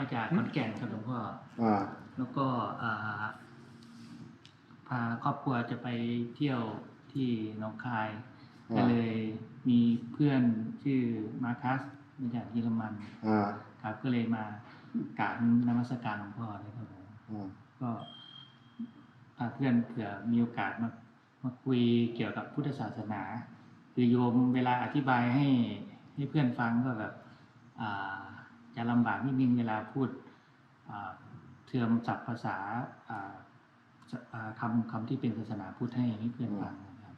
มาจากขอนแก่นครับหลวงพ่อแล้วก็พาครอบครัวจะไปเที่ยวที่หนองคายก็เลยมีเพื่อนชื่อมาคัสมาจากเยอรมันครับก็เลยมากราบนมัสการหลวงพ่อเลยครับผมก็พาเพื่อนเผื่อมีโอกาสมาคุยเกี่ยวกับพุทธศาสนาคือโยมเวลาอธิบายให้เพื่อนฟังก็แบบจะลำบากนิดนึงเวลาพูดเทอมศัพท์ภาษาคำที่เป็นศาสนาพุทธให้เพื่อนฟังนะครับ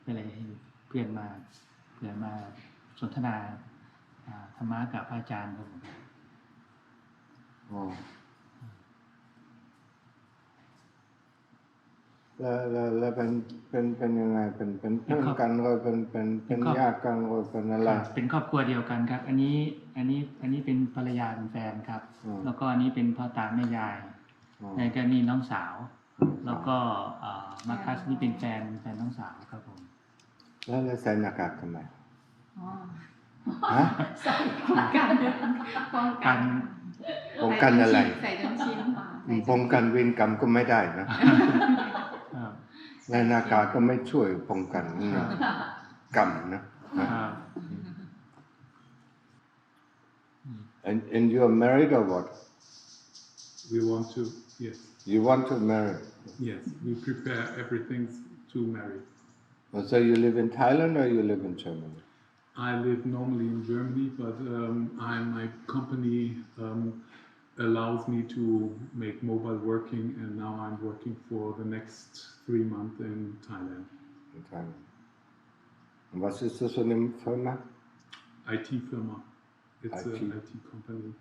ก็เลยให้เพื่อนมาสนทนาธรรมะกับอาจารย์ครับผมแล้วเป็นยังไงเป็นเพื่อนกันก็เป็นญาติกันก็เป็นอะไรเป็นครอบครัวเดียวกันครับอันนี้เป็นภรรยาเป็นแฟนครับแล้วก็อันนี้เป็นพ่อตาแม่ยายแล้วก็นี่น้องสาวแล้วก็มาคัสนี่เป็นแฟนน้องสาวครับผมแล้วใส่หน้ากากทำไมใส่ป้องกันอะไรใส่จนชินป้องกันเวรกรรมก็ไม่ได้นะและหน้ากากก็ไม่ช่วยป้องกันกรรมนะ And you are married or what? We want to, yes. You want to marry? Yes, we prepare everything to marry. So you live in Thailand or you live in Germany? I live normally in Germany, but my company allows me to make mobile working, and now I'm working for the next 3 months in Thailand. In Thailand. And was ist das für eine Firma? IT Firma. It's an IT company.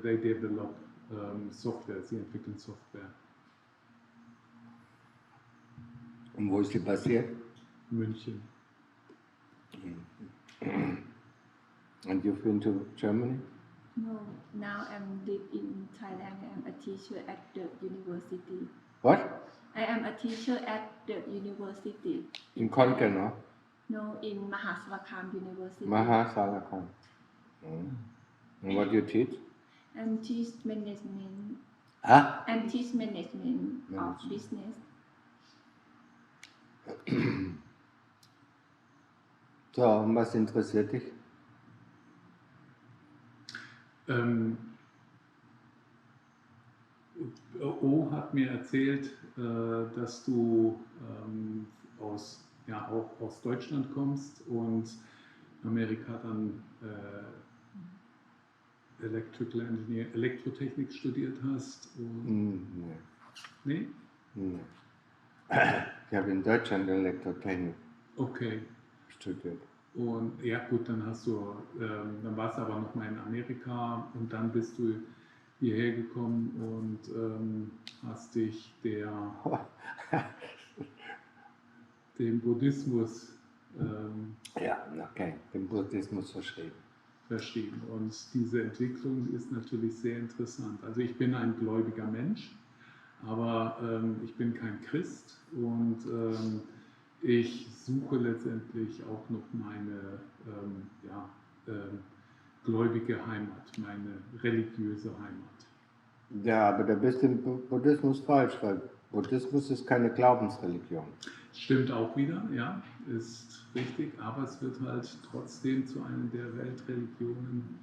They develop software. Sie entwickeln Software. Und wo ist die basiert? München. And you've been to Germany? No, now I'm live in Thailand. I'm a teacher at the university. What? I am a teacher at the university. In Khon-Kaen, no? No, in Mahasarakham University. Mahasarakham. And what do you teach? I'm teach management. Huh? I'm teach management of business. So, was interessiert dich? O hat mir erzählt, dass du auch aus Deutschland kommst und Amerika dann Elektrotechnik studiert hast. Nee. Nee? Nee. Ich habe in Deutschland Elektrotechnik studiert. Und ja gut, dann dann warst du aber noch mal in Amerika und dann bist du hierher gekommen und hast dich dem Buddhismus dem Buddhismus verschrieben. Und diese Entwicklung ist natürlich sehr interessant. Also ich bin ein gläubiger Mensch, aber ich bin kein Christ und ich suche letztendlich auch noch meine gläubige Heimat, meine religiöse Heimat. Ja, aber da bist du im Buddhismus falsch, weil Buddhismus ist keine Glaubensreligion. Stimmt auch wieder, ja, ist richtig, aber es wird halt trotzdem zu einer der Weltreligionen.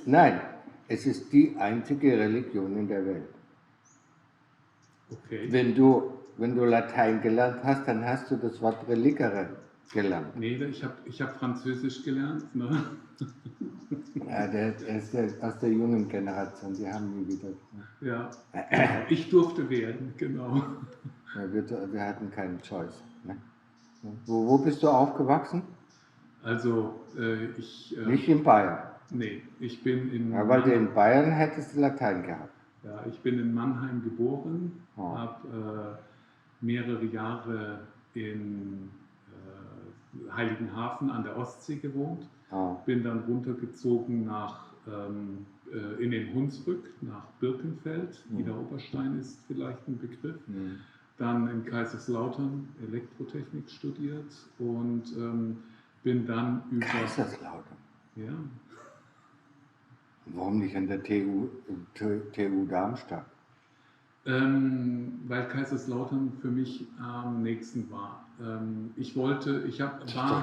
Nein, es ist die einzige Religion in der Welt. Okay. Wenn du Latein gelernt hast, dann hast du das Wort religere gelernt. Nee, ich hab Französisch gelernt. Ne? Ja, der ist aus der jungen Generation, die haben nie wieder. Ja, ich durfte wählen, genau. Ja, wir hatten keinen Choice. Ne? Wo bist du aufgewachsen? Also nicht in Bayern. Nee, ich bin in. Ja, weil du in Bayern hättest du Latein gehabt. Ja, ich bin in Mannheim geboren, habe mehrere Jahre in Heiligenhafen an der Ostsee gewohnt, bin dann runtergezogen in den Hunsrück, nach Birkenfeld, Niederoberstein ist vielleicht ein Begriff, dann in Kaiserslautern Elektrotechnik studiert und bin dann über... Kaiserslautern? Ja. Warum nicht an der TU Darmstadt? Weil Kaiserslautern für mich am nächsten war.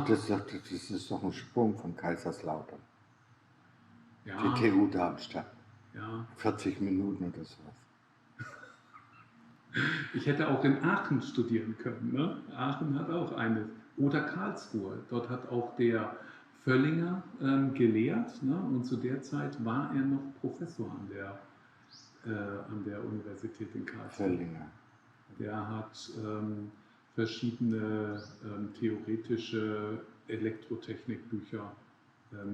Das ist doch ein Sprung von Kaiserslautern. Ja, Die TU Darmstadt. ja. 40 Minuten oder sowas. Ich hätte auch in Aachen studieren können. Ne? Aachen hat auch eine. Oder Karlsruhe. Dort hat auch der Völlinger gelehrt. Ne? Und zu der Zeit war er noch Professor an der Universität in Karlsruhe. Völlinger. Der hat verschiedene theoretische Elektrotechnikbücher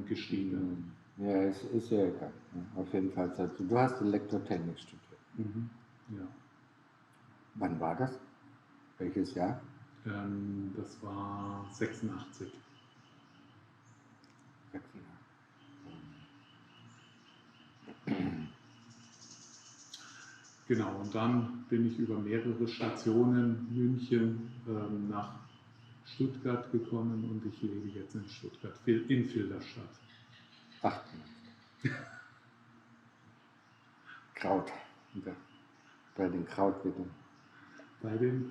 geschrieben. Ja, ist ja egal. Auf jeden Fall. Du hast Elektrotechnik studiert. Mhm. Ja. Wann war das? Welches Jahr? Das war 86. 86. Genau, und dann bin ich über mehrere Stationen, München, nach Stuttgart gekommen und ich lebe jetzt in Stuttgart, in Filderstadt. Ach, Kraut. Bei den Krautwicklern. Bei den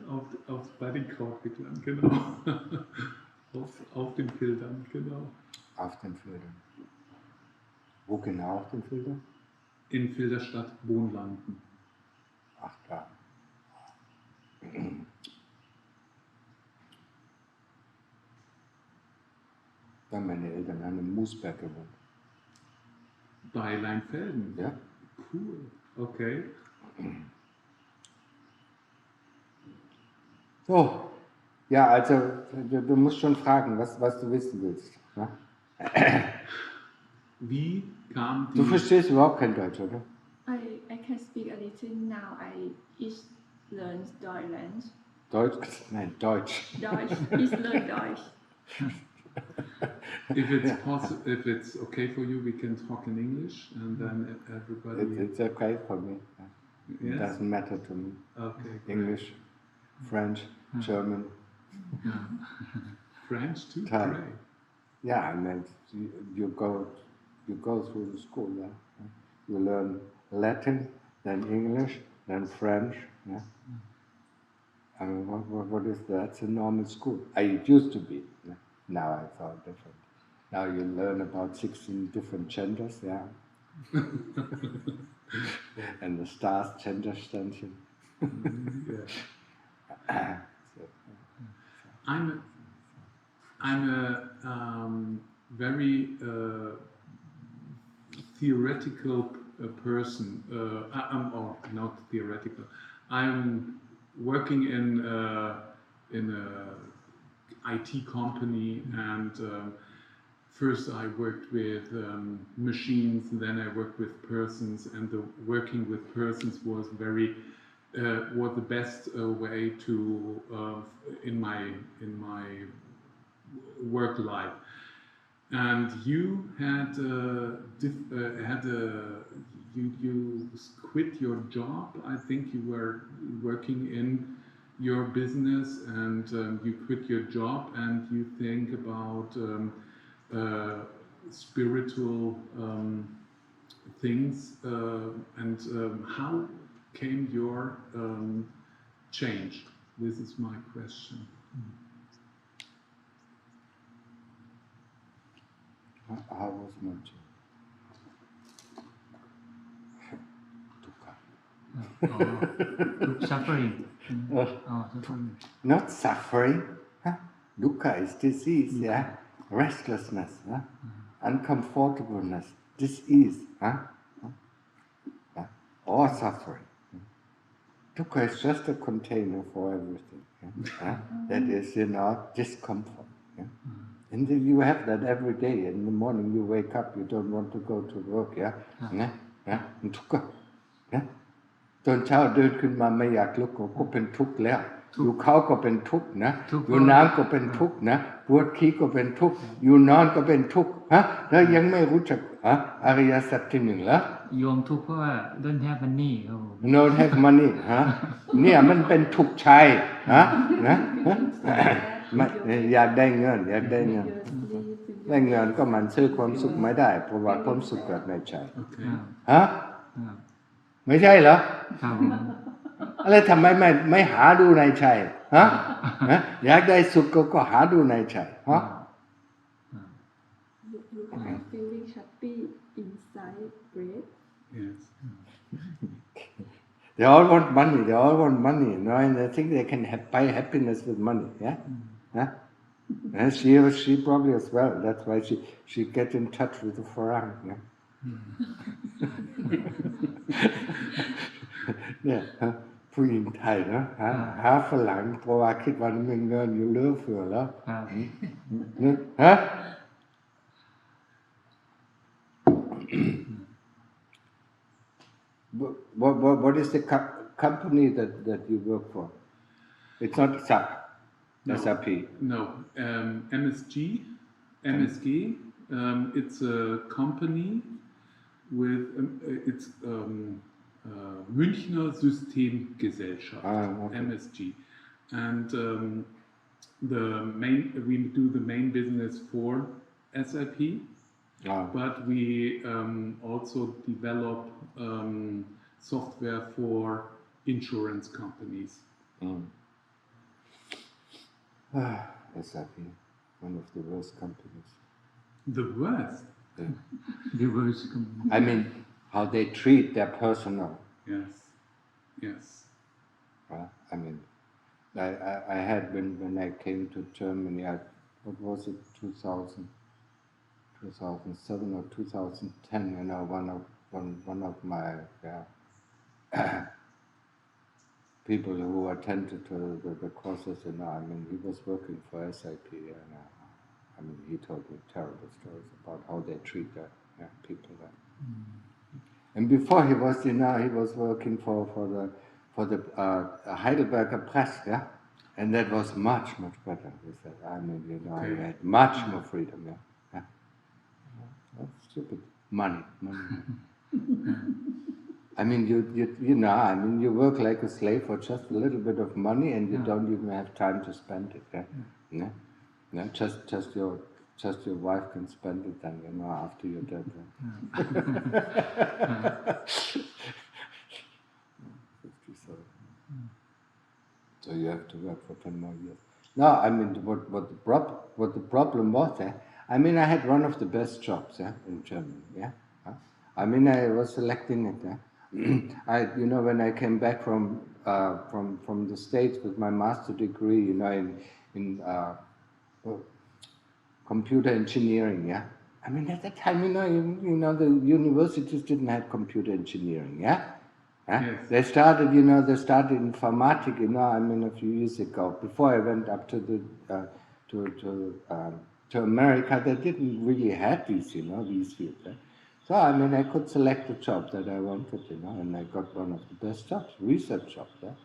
Krautwicklern, genau. auf den Filtern, genau. Auf den Feldern. Wo genau auf den Feldern? In Filderstadt Wohnlanden. Ach, da. Da haben meine Eltern an einem Moosberg gewohnt. Bei Leinfelden? Ja. Cool, okay. So, ja, also du musst schon fragen, was du wissen willst. Ne? Wie kam die... Du verstehst überhaupt kein Deutsch, oder? I can speak a little now. I each learn Deutschland. Deutsch? Nein, Deutsch. Deutsch. Ich learn Deutsch. If it's okay for you, we can talk in English and then everybody... It's okay for me. It Yes? doesn't matter to me. Okay, great. English, French, German. French too? Thai. Great. Yeah, I mean, you go through the school, yeah? You learn Latin, then English, then French. Yeah? I mean, what is that? It's a normal school. It used to be. Yeah? Now it's all different. Now you learn about 16 different genders, yeah? And the stars, gender extension. Yeah. I'm a very theoretical person. Or not theoretical. I'm working in a IT company, and first I worked with machines, then I worked with persons, and the working with persons was was the best way to in my work life. And you you quit your job. I think you were working in your business, and you quit your job, and you think about spiritual things. And how came your change? This is my question. How was my change? Suffering. Suffering. Not suffering. Huh? Dukkha is disease, yeah? Restlessness, huh? Uncomfortableness, disease, huh? Or suffering. Dukkha is just a container for everything. Yeah? That is, discomfort. Yeah? And then you have that every day. In the morning you wake up, you don't want to go to work, yeah? Dukkha. Yeah? ตอนเช้าเดินขึ้นมาไม่อยากลุกก็เป็นทุกข์แล้วอยู่เขาก็เป็นทุกข์นะอยู่น้ำก็เป็นทุกข์นะปวดขี้ก็เป็นทุกข์อยู่นอนก็เป็นทุกข์แล้วยังไม่รู้จักอริยสัจที่หนึ่งแล้วโยมทุกข์เพราะว่า don't have money ครับผม don't have money เนี่ยมันเป็นทุกข์ชัยนะอยากได้เงิน และเงินก็มันซื้อความสุขไม่ได้เพราะว่าความสุขเกิดในใจ Okay. ฮะ ครับ ไม่ใช่เหรอ ครับ อะไรทำไมไม่หาดูในใจฮะอยากได้สุขก็หาดูในใจฮะ You are feeling happy inside breath. Yes. They all want money. They all want money, you know, and they think they can buy happiness with money. Yeah, huh? And she probably as well. That's why she get in touch with the foreign. Yeah. เนี่ยผู้หญิงไทยเนาะหาฝรั่งเพราะว่าคิดว่ามีเงินอยู่เหลือเฟือแล้ว ครับ เนี่ยฮะ What is the company that you work for? It's not SAP. No. SAP. No, MSG. It's a company with it's Münchner Systemgesellschaft, Okay. MSG, and we do the main business for SAP, but we also develop software for insurance companies. SAP, one of the worst companies. The worst. Yeah. Reverse I mean, how they treat their personnel. Yes. Yes. I mean, I had when I came to Germany, what was it, 2007 or 2010, you know, one of my people who attended to the courses, you know, I mean, he was working for SAP, and I mean, he told me terrible stories about how they treat their people there. And before he was, you know, he was working for the Heidelberger Press, yeah, and that was much better. He said, I mean, you know, he had much more freedom, yeah. That's stupid. Money. I mean, you know, I mean, you work like a slave for just a little bit of money, and you don't even have time to spend it, yeah. Yeah, just your wife can spend it then, you know, after you're dead. So you have to work for 10 more years. No, I mean, what the problem was there, I mean, I had one of the best jobs in Germany, yeah. I mean, I was selecting it. You know, when I came back from the States with my master degree, you know, in computer engineering, yeah. I mean, at that time, you know, the universities didn't have computer engineering, yeah. Yes. They started informatic, you know, I mean, a few years ago. Before I went up to America, they didn't really have these, you know, these fields. So, I mean, I could select the job that I wanted, you know, and I got one of the best jobs, research job. Yeah?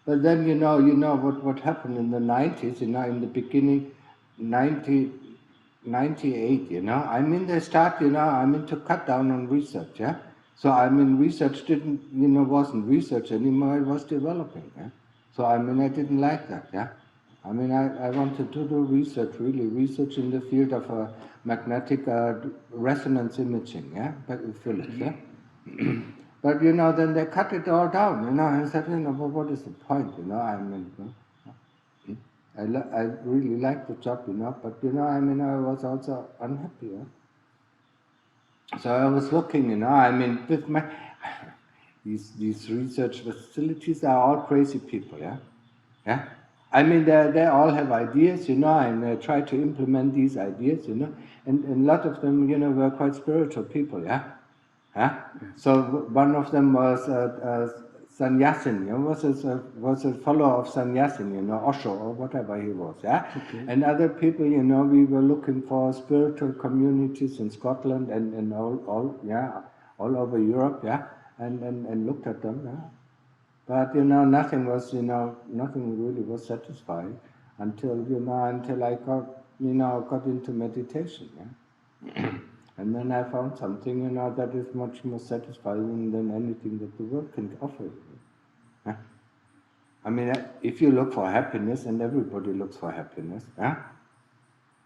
But then, you know what happened in the 90s, you know, in the beginning, 98, you know, I mean, they start, you know, I mean, to cut down on research, yeah. So, I mean, research wasn't research anymore, it was developing, yeah. So, I mean, I didn't like that, yeah. I mean, I wanted to do research in the field of magnetic resonance imaging, yeah, but Philips, yeah. But, you know, then they cut it all down, you know, and I said, you know, well, what is the point, you know, I mean, I really liked the job, you know, but, you know, I mean, I was also unhappy, yeah. So I was looking, you know, I mean, with my, these research facilities are all crazy people, yeah, yeah. I mean, they all have ideas, you know, and they try to implement these ideas, you know, and a lot of them, you know, were quite spiritual people, yeah, yeah. So one of them was Sannyasin, you know, was a follower of Sannyasin, you know, Osho or whatever he was, yeah. Okay. And other people, you know, we were looking for spiritual communities in Scotland and all over Europe, yeah, and looked at them, yeah. But, you know, nothing really was satisfying until I got into meditation, yeah. And then I found something, you know, that is much more satisfying than anything that the world can offer you. Yeah? I mean, if you look for happiness, and everybody looks for happiness, yeah?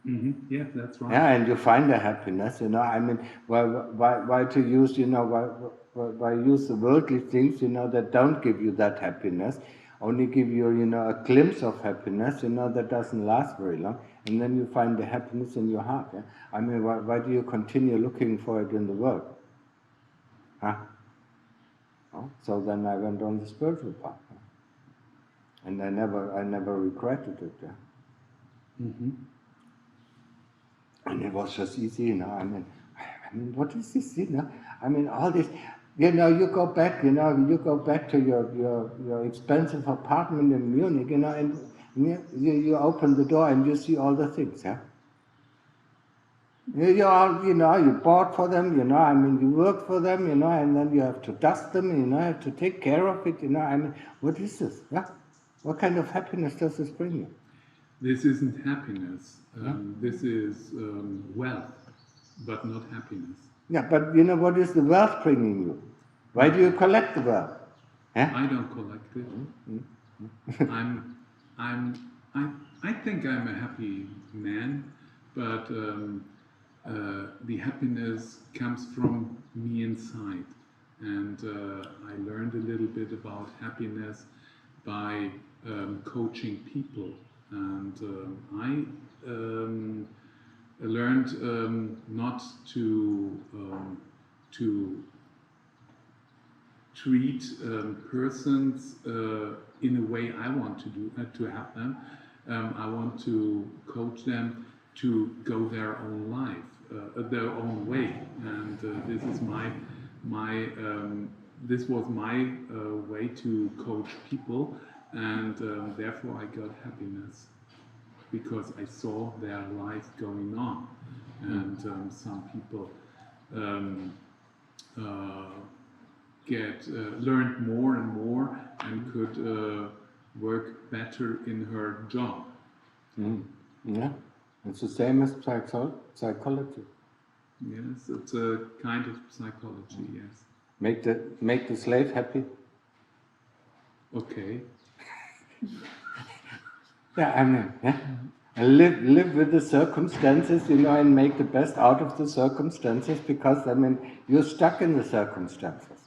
Yeah, that's right. Yeah, and you find the happiness, I mean, why to use, why use the worldly things, that don't give you that happiness, only give you, a glimpse of happiness, that doesn't last very long, and then you find the happiness in your heart. Yeah? I mean, why do you continue looking for it in the world? Huh? Oh, so then I went on the spiritual path, and I never regretted it. Yeah? And it was just easy, I mean, what is this, I mean, all this, you go back, you go back to your expensive apartment in Munich, and you open the door and you see all the things, yeah. You all, you bought for them, I mean, you work for them, and then you have to dust them, you have to take care of it, I mean, what is this, yeah? What kind of happiness does this bring you? This isn't happiness. This is wealth, but not happiness. Yeah, but what is the wealth bringing you? Why do you collect the wealth? Eh? I don't collect it. I think I'm a happy man, but the happiness comes from me inside. And I learned a little bit about happiness by coaching people. And I learned not to treat persons in a way I want to have them. I want to coach them to go their own life, their own way, and this is this was my way to coach people. And therefore I got happiness because I saw their life going on. And some people learned more and more and could work better in her job. Yeah, it's the same as psychology. Yes, it's a kind of psychology, yes. Make the slave happy. Okay. Yeah, I mean, yeah. Live with the circumstances, and make the best out of the circumstances, because I mean you're stuck in the circumstances.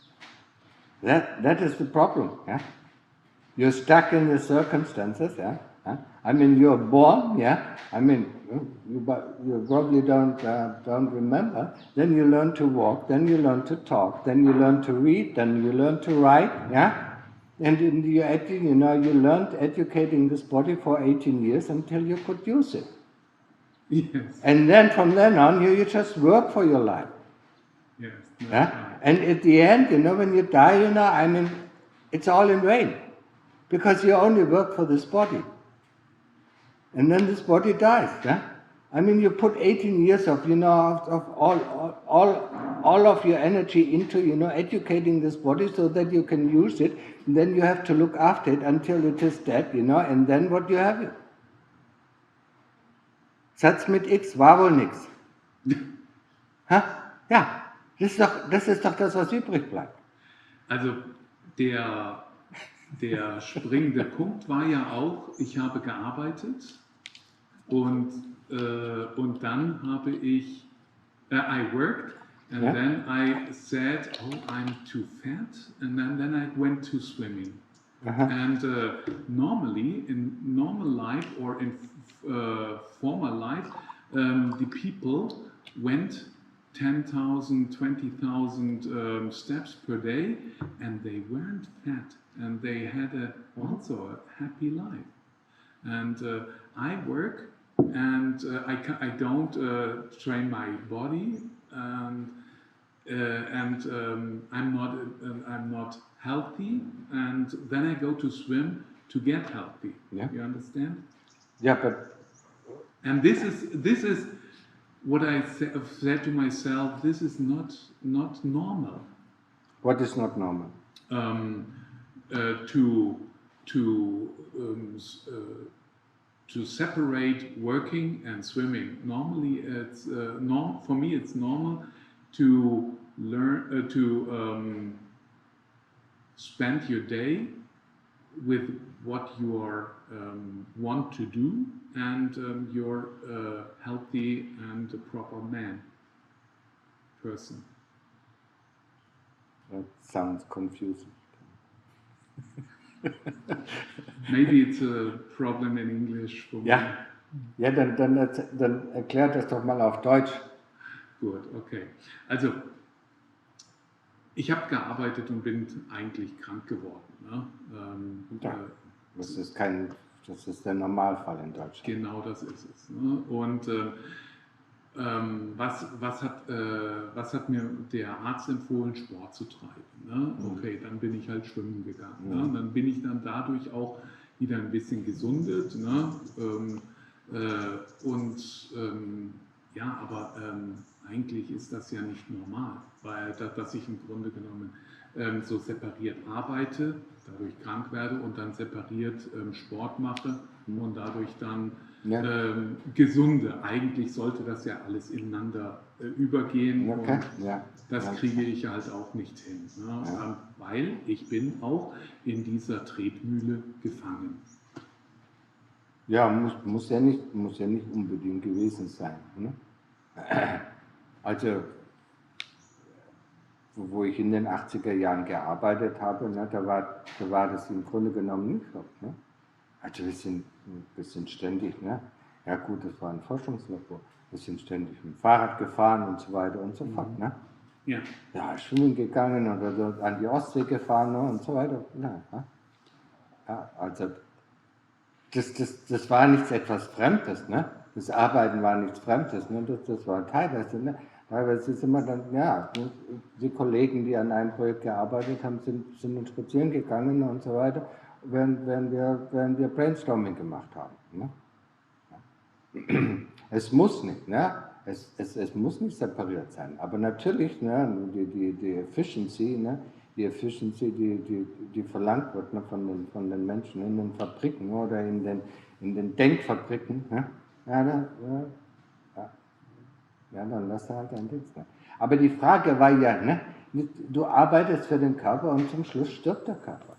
That is the problem. Yeah, you're stuck in the circumstances. Yeah, I mean you're born. Yeah, I mean you probably don't remember. Then you learn to walk. Then you learn to talk. Then you learn to read. Then you learn to write. Yeah. And you learned educating this body for 18 years until you could use it. Yes. And then from then on, you just work for your life. Yes. Yeah? Right. And at the end, when you die, I mean, it's all in vain. Because you only work for this body. And then this body dies. Yeah? I mean, you put 18 years of, of all of your energy into, educating this body so that you can use it. And then you have to look after it until it is dead, and then what you have? Satz mit X war wohl nix. Ha? Ja, das ist doch das, was übrig bleibt. Also der springende Punkt war ja auch, ich habe gearbeitet und dann habe ich, I worked, and then I said, oh, I'm too fat, and then I went to swimming. And normally, in normal life or in former life, the people went 10,000, 20,000 steps per day, and they weren't fat, and they had also a happy life. And I work, and I don't train my body, and I'm not healthy, and then I go to swim to get healthy. Yeah. You understand? Yeah, but and this is what I said to myself. This is not normal. What is not normal? To separate working and swimming. Normally, it's for me. It's normal to learn to spend your day with what you are want to do, and you're a healthy and a proper person. That sounds confusing. Maybe it's a problem in English for me. Ja, dann erklärt das doch mal auf Deutsch. Gut, okay. Also, ich habe gearbeitet und bin eigentlich krank geworden. Ne? Das ist der Normalfall in Deutschland. Genau, das ist es. Ne? Und was hat mir der Arzt empfohlen? Sport zu treiben. Ne? Okay, dann bin ich halt schwimmen gegangen. Ne? Und dann bin ich dann dadurch auch wieder ein bisschen gesundet. Ne? Aber eigentlich ist das ja nicht normal, weil dass ich im Grunde genommen so separiert arbeite, dadurch krank werde und dann separiert Sport mache und dadurch dann gesunde. Eigentlich sollte das ja alles ineinander übergehen und das kriege ich halt auch nicht hin, ne? Weil ich bin auch in dieser Tretmühle gefangen. Ja, muss ja nicht unbedingt gewesen sein. Ne? Also, wo ich in den 80er Jahren gearbeitet habe, ne, da war das im Grunde genommen nicht so. Ne? Also wir sind ständig, ne? Ja gut, das war ein Forschungslabor, wir sind ständig mit dem Fahrrad gefahren und so weiter und so fort. Ne? Ja. Ja, schwimmen gegangen oder so an die Ostsee gefahren, ne, und so weiter. Ja, also das war nichts etwas Fremdes, ne? Das Arbeiten war nichts Fremdes, ne? Das war teilweise, ne? Teilweise sind wir dann, die Kollegen, die an einem Projekt gearbeitet haben, sind uns spazieren gegangen und so weiter, während wir Brainstorming gemacht haben. Ne? Es muss nicht, ne? Es muss nicht separiert sein, aber natürlich, ne, die Efficiency, ne? Die Efficiency, die verlangt wird, ne, von den Menschen in den Fabriken oder in den Denkfabriken, ne? Dann lass du halt dein Dienst. Ne? Aber die Frage war ja, ne, du arbeitest für den Körper und zum Schluss stirbt der Körper.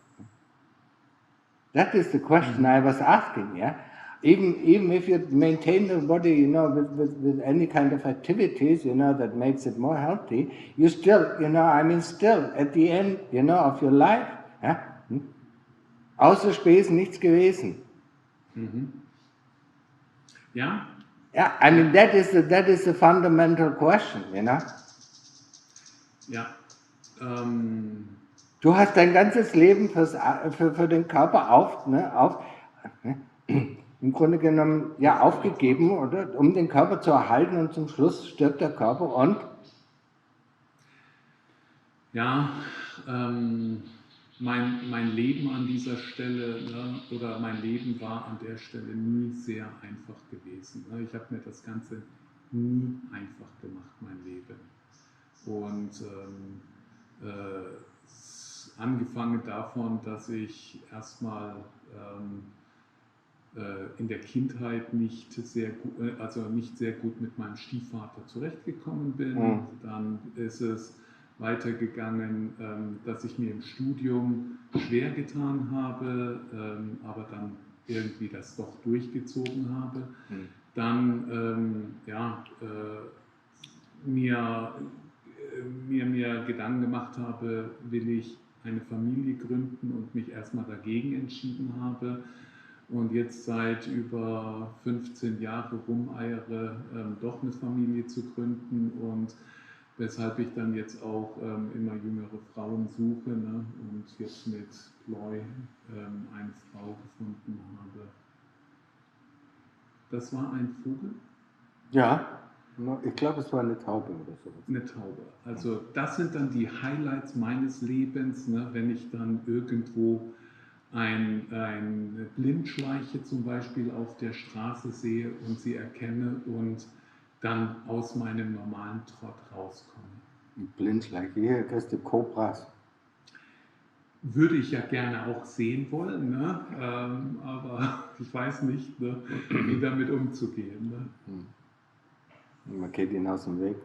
That is the question I was asking, yeah? Even if you maintain the body, you know, with any kind of activities, you know, that makes it more healthy, you still, you know, still at the end, you know, of your life, außer Spesen nichts gewesen. Ja. Yeah, that is the fundamental question, you know. Ja. Du hast dein ganzes Leben für den Körper im Grunde genommen aufgegeben, oder? Um den Körper zu erhalten, und zum Schluss stirbt der Körper und? Ja, mein Leben an dieser Stelle, ne, oder mein Leben war an der Stelle nie sehr einfach gewesen. Ne? Ich habe mir das Ganze nie einfach gemacht, mein Leben. Und angefangen davon, dass ich erstmal in der Kindheit nicht sehr gut mit meinem Stiefvater zurechtgekommen bin. Dann ist es weitergegangen, dass ich mir im Studium schwer getan habe, aber dann irgendwie das doch durchgezogen habe. Dann mir Gedanken gemacht habe, will ich eine Familie gründen und mich erstmal dagegen entschieden habe. Und jetzt seit über 15 Jahren rumeiere, doch eine Familie zu gründen, und weshalb ich dann jetzt auch immer jüngere Frauen suche, ne, und jetzt mit Ploy eine Frau gefunden habe. Das war ein Vogel? Ja, ich glaube, es war eine Taube oder so. Eine Taube. Also das sind dann die Highlights meines Lebens, ne, wenn ich dann irgendwo eine Blindschleiche zum Beispiel auf der Straße sehe und sie erkenne und dann aus meinem normalen Trott rauskomme. Blindschleiche, hier kriegst du Kobras. Würde ich ja gerne auch sehen wollen, ne? Aber ich weiß nicht, ne, wie damit umzugehen. Ne? Man geht ihnen aus dem Weg.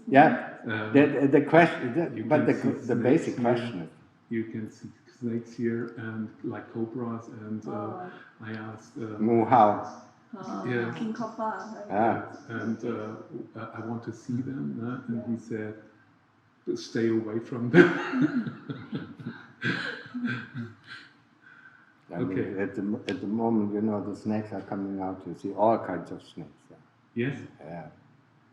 Yeah, the question, but the basic question. You can snakes here and like cobras, and I asked Muhao. Yeah. King Cobra, right? Yeah. and I want to see them, and he said, stay away from them. I mean, at the moment, the snakes are coming out. You see all kinds of snakes. Yes. Yeah,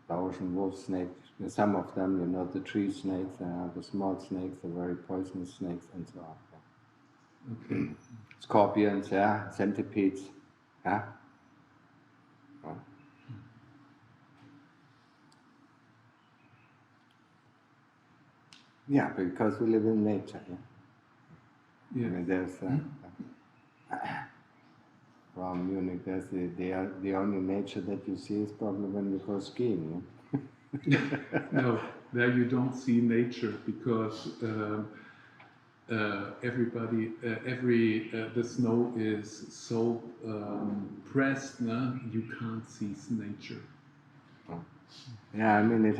the ocean wolf snake. Some of them, the tree snakes, the small snakes, the very poisonous snakes, and so on. Okay. Scorpions, centipedes. Yeah. Yeah, because we live in nature. Yeah. I mean, there's from Munich. There's the only nature that you see is probably when you go skiing. Yeah? No, there you don't see nature because everybody, the snow is so pressed, you can't see nature. Yeah, I mean it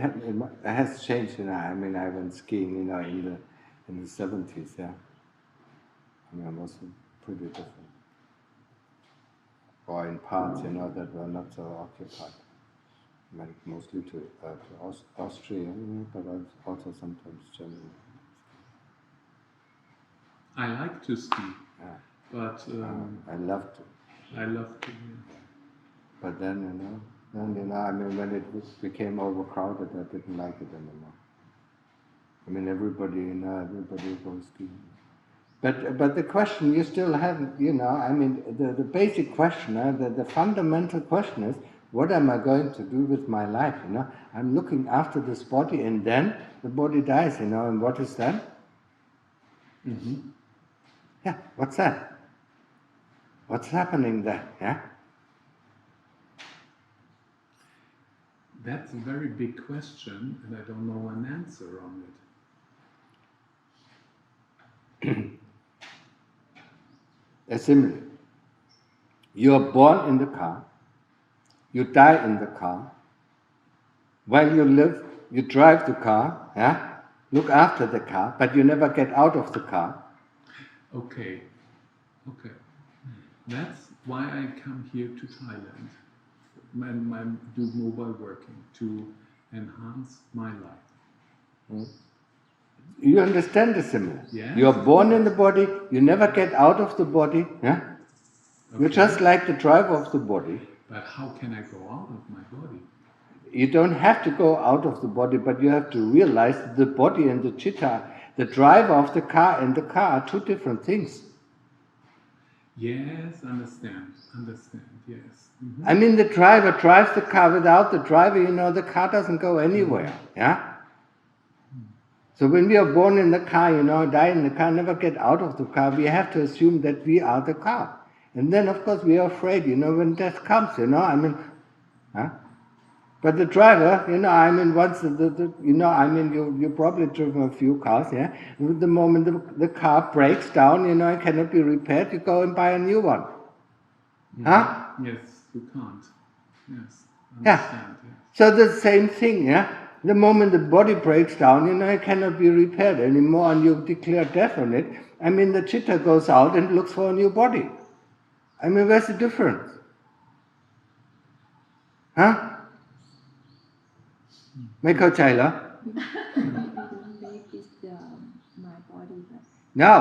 has changed. I mean, I went skiing, in the 70s. Yeah, I mean, it was pretty different. Or in parts, that were not so occupied. Like mostly to Austria, but also sometimes Germany. I like to ski, but I love to. I love to. Yeah. But then, I mean, when it became overcrowded, I didn't like it anymore. I mean, everybody goes skiing. But the question you still haven't, I mean, the basic question, the fundamental question is, what am I going to do with my life? I'm looking after this body, and then the body dies. And what is that? Mm-hmm. Yeah, what's that? What's happening there? Yeah. That's a very big question, and I don't know an answer on it. Assimilar. You are born in the car. You die in the car. While you live, you drive the car. Yeah. Look after the car, but you never get out of the car. Okay. That's why I come here to Thailand and do mobile working to enhance my life. You understand the similar? Yes. You are born in the body, you never get out of the body. Yeah? Okay. You're just like the driver of the body. But how can I go out of my body? You don't have to go out of the body, but you have to realize that the body and the chitta, the driver of the car and the car are two different things. Yes, understand, yes. Mm-hmm. I mean, the driver drives the car. Without the driver, the car doesn't go anywhere. Yeah? So when we are born in the car, die in the car, never get out of the car, we have to assume that we are the car. And then, of course, we are afraid, when death comes, I mean, huh? But the driver, I mean, once you've probably driven a few cars, yeah? And the moment the car breaks down, it cannot be repaired, you go and buy a new one. Mm-hmm. Huh? Yes, you can't. Yes, understand. Yeah. Yes. So the same thing, yeah? The moment the body breaks down, it cannot be repaired anymore, and you declare death on it. I mean, the chitta goes out and looks for a new body. I mean, where's the difference? Huh? ไม่เข้าใจเหรอ We don't make it my body, but No.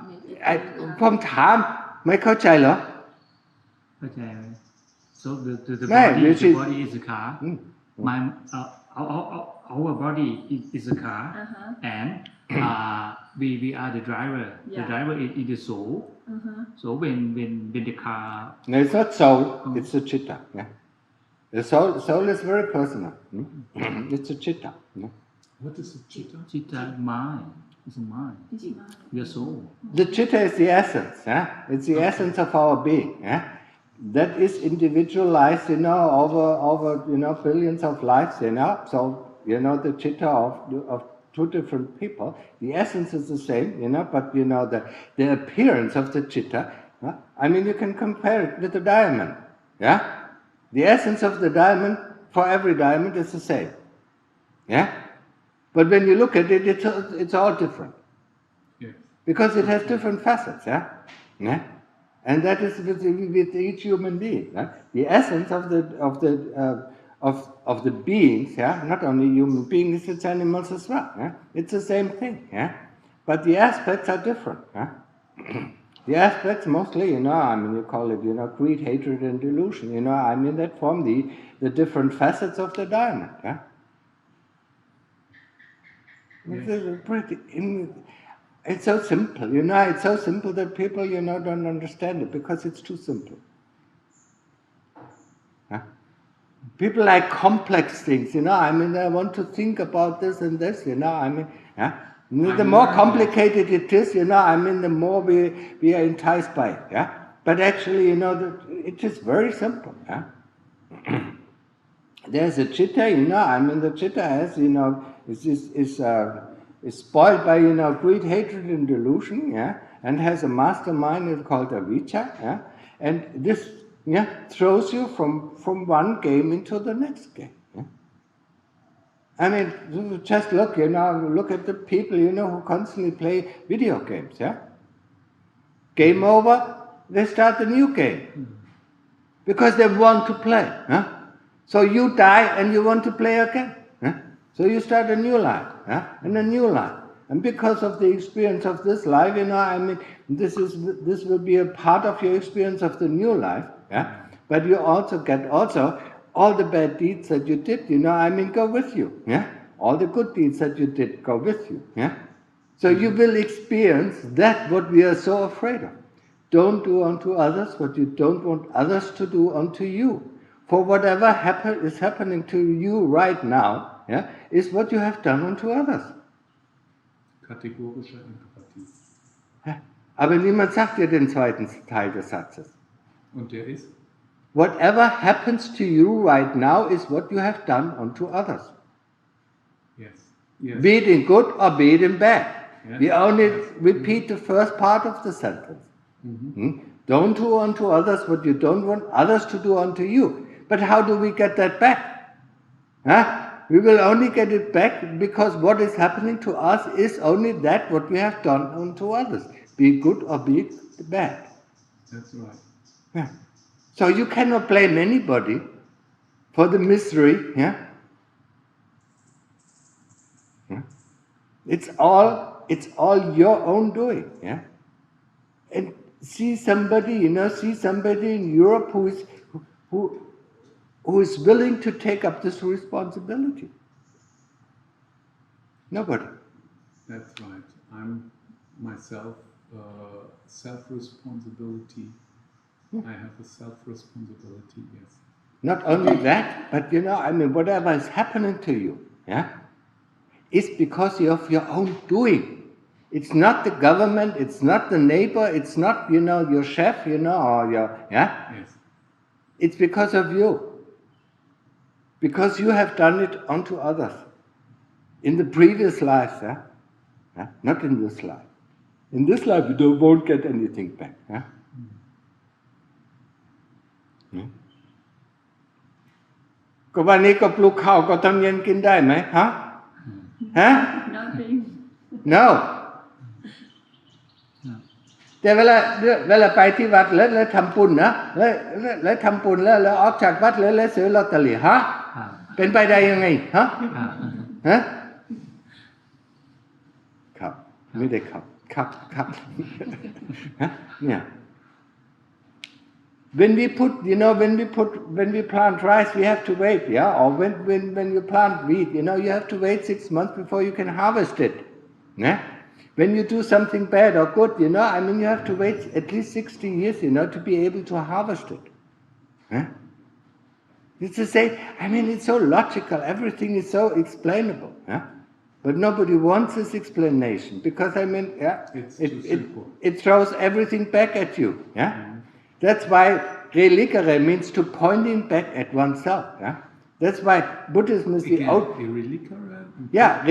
make it ผมถามไม่เข้าใจเหรอ เข้าใจไหม so the Right, body which the is- body is a car my our body is a car and we are the driver the Yeah. driver is the soul so when the car No, it's not soul, it's the chitta. Yeah. The soul is very personal. It's a chitta. Yeah. What is a chitta? chitta mind is a mind it's mine. your soul The chitta is the essence. Yeah? It's the essence of our being. Yeah? That is individualized, over billions of lives. So the chitta of two different people. The essence is the same. But the appearance of the chitta. I mean, you can compare it with a diamond. Yeah. The essence of the diamond for every diamond is the same. Yeah. But when you look at it, it's all different. Yes. because it has different facets, yeah? Yeah? And that is with each human being. Yeah? The essence of the beings, yeah, not only human beings, it's animals as well. Yeah? It's the same thing, yeah, but the aspects are different. Yeah? The aspects mostly, you call it, greed, hatred, and delusion. That form the different facets of the diamond. Yeah? It's so simple, it's so simple that people, don't understand it because it's too simple. Huh? People like complex things, I want to think about this and this, yeah? The more complicated it is, the more we are enticed by it, yeah? But actually, it is very simple, yeah? There's a chitta, the chitta has, is spoiled by, greed, hatred, and delusion, yeah, and has a mastermind called avijja, yeah, and this, yeah, throws you from one game into the next game. Yeah? Just look, look at the people, who constantly play video games, yeah. Game over, they start a new game because they want to play, huh? So you die and you want to play again. Huh? So you start a new life, and a new life. And because of the experience of this life, this will be a part of your experience of the new life. Yeah? But you also get all the bad deeds that you did, go with you. Yeah? All the good deeds that you did go with you. Yeah? So you will experience that what we are so afraid of. Don't do unto others what you don't want others to do unto you. For whatever is happening to you right now, yeah, is what you have done unto others. Kategorische Empathie. Aber niemand sagt dir den zweiten Teil des Satzes. Und der ist? Whatever happens to you right now is what you have done unto others. Yes. Yes. Be it in good or be it in bad. Yes. We only repeat the first part of the sentence. Don't do unto others what you don't want others to do unto you. But how do we get that back? Huh? We will only get it back because what is happening to us is only that what we have done unto others. Be it good or be it bad. That's right. Yeah. So you cannot blame anybody for the misery. Yeah? Yeah? It's all your own doing. Yeah? And see somebody in Europe who is willing to take up this responsibility. Nobody. That's right. I'm myself self-responsibility. I have a self-responsibility, yes. Not only that, but whatever is happening to you, yeah, is because of your own doing. It's not the government, it's not the neighbor, it's not, your chef, or your, yeah? Yes. It's because of you. Because you have done it unto others. In the previous life, yeah? Yeah? Not in this life. In this life, you won't get anything back. Yeah? Yeah? ก็วันนี้ก็ปลูกข้าวก็ตอนเย็นกินได้ไหมฮะ Nothing. No แต่เวลาไปที่วัดแล้วทำบุญนะแล้วทำบุญแล้วออกจากวัดแล้วซื้อลอตเตอรี่ฮะเป็นไปได้ยังไงฮะครับไม่ได้ครับเนี่ย When we plant rice, we have to wait, yeah? Or when you plant wheat, you have to wait 6 months before you can harvest it. Yeah? When you do something bad or good, you have to wait at least 60 years, to be able to harvest it. Yeah? It's to say, it's so logical, everything is so explainable, yeah? But nobody wants this explanation because, it throws everything back at you, yeah? Mm-hmm. That's why religare means to pointing back at oneself. Yeah? That's why Buddhism is the old. Religare? Yeah,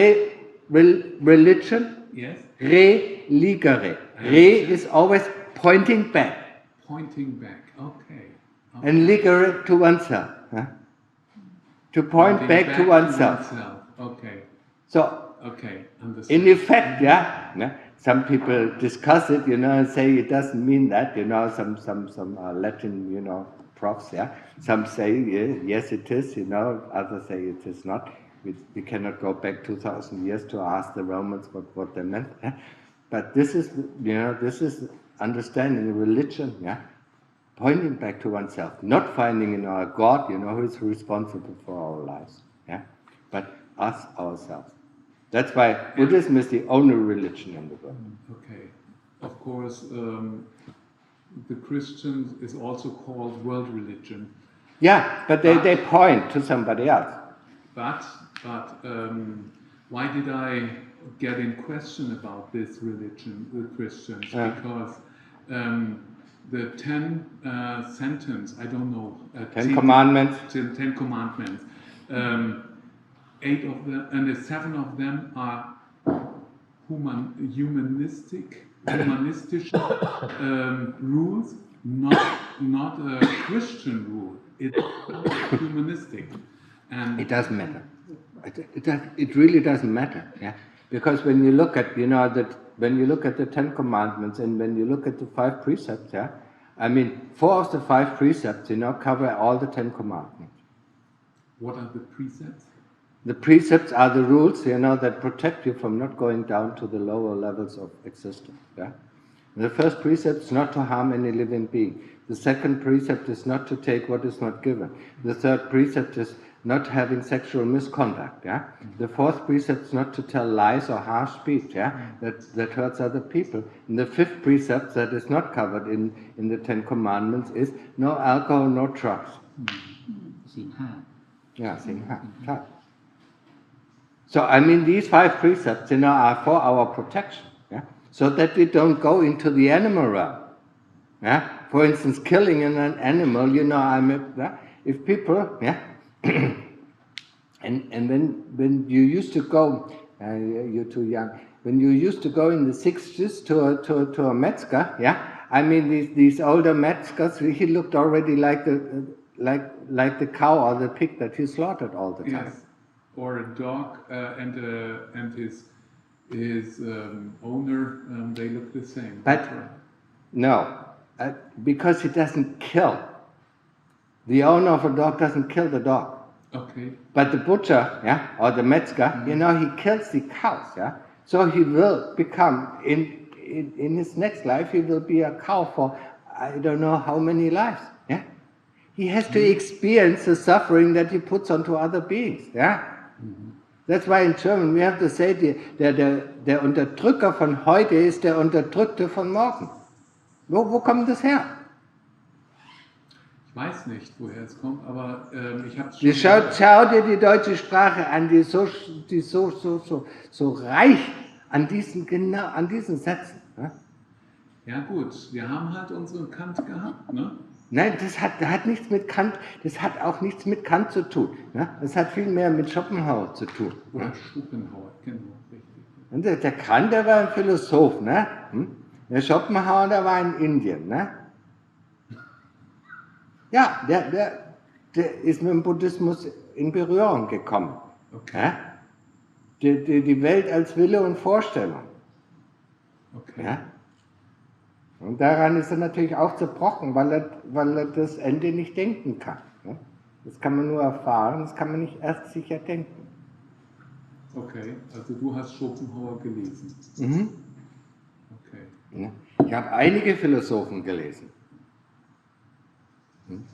religion. Yes. Religare. Re is always pointing back. Pointing back. Okay. And ligare to oneself. Huh? To point back to oneself. Okay. So. Okay. Understood. In effect, yeah. some people discuss it, and say it doesn't mean that, some Latin, profs, yeah. Some say, yes, it is, others say it is not. We cannot go back 2,000 years to ask the Romans what they meant. Yeah? But this is, this is understanding religion, yeah, pointing back to oneself, not finding in our God, who is responsible for our lives, yeah, but us ourselves. That's why Buddhism is the only religion in the world. Okay. Of course, the Christian is also called world religion. Yeah, but they point to somebody else. But why did I get in question about this religion, the Christians? Because the 10 sentence, I don't know. 10 commandments. 10 commandments. 8 of them, and 7 of them are humanistic rules, not a Christian rule. It's humanistic, and it doesn't matter. It really doesn't matter, yeah. Because when you look at when you look at the 10 commandments and when you look at the 5 precepts, yeah, I mean 4 of the 5 precepts, cover all the 10 commandments. What are the precepts? The precepts are the rules, that protect you from not going down to the lower levels of existence. Yeah? The first precept is not to harm any living being. The second precept is not to take what is not given. The third precept is not having sexual misconduct. Yeah? The fourth precept is not to tell lies or harsh speech. Yeah? That hurts other people. And the fifth precept that is not covered in the 10 commandments is no alcohol, no drugs. Yeah, Singha. So, I mean, these 5 precepts, are for our protection, yeah? So that we don't go into the animal realm. Yeah? For instance, killing an animal, if people, yeah, and when you used to go, you're too young, when you used to go in the 60s to a Metzger, yeah, I mean, these older Metzgers, he looked already like the cow or the pig that he slaughtered all the time. Yes. Or a dog and his owner, they look the same. But no, because he doesn't kill. The owner of a dog doesn't kill the dog. Okay. But the butcher, yeah, or the Metzger, he kills the cows, yeah. So he will become in his next life, he will be a cow for I don't know how many lives, yeah. He has to experience the suffering that he puts onto other beings, yeah. That's why in German we have to say, der Unterdrücker von heute ist der Unterdrückte von morgen. Wo kommt das her? Ich weiß nicht, woher es kommt, aber ich habe es schon... Schau dir die deutsche Sprache an, die so reich an diesen Sätzen. Ne? Ja gut, wir haben halt unseren Kant gehabt, ne? Nein, das hat nichts mit Kant, das hat auch nichts mit Kant zu tun. Ne? Das hat viel mehr mit Schopenhauer zu tun. Oder Ne? Schopenhauer, genau, richtig. Und der Kant, der war ein Philosoph, ne? Der Schopenhauer, der war in Indien, ne? Ja, der ist mit dem Buddhismus in Berührung gekommen. Okay. Ja? Die Welt als Wille und Vorstellung. Okay. Ja? Und daran ist er natürlich auch zerbrochen, weil er das Ende nicht denken kann. Ne? Das kann man nur erfahren, das kann man nicht erst sicher denken. Okay, also du hast Schopenhauer gelesen. Mhm. Okay. Ja? Ich habe einige Philosophen gelesen.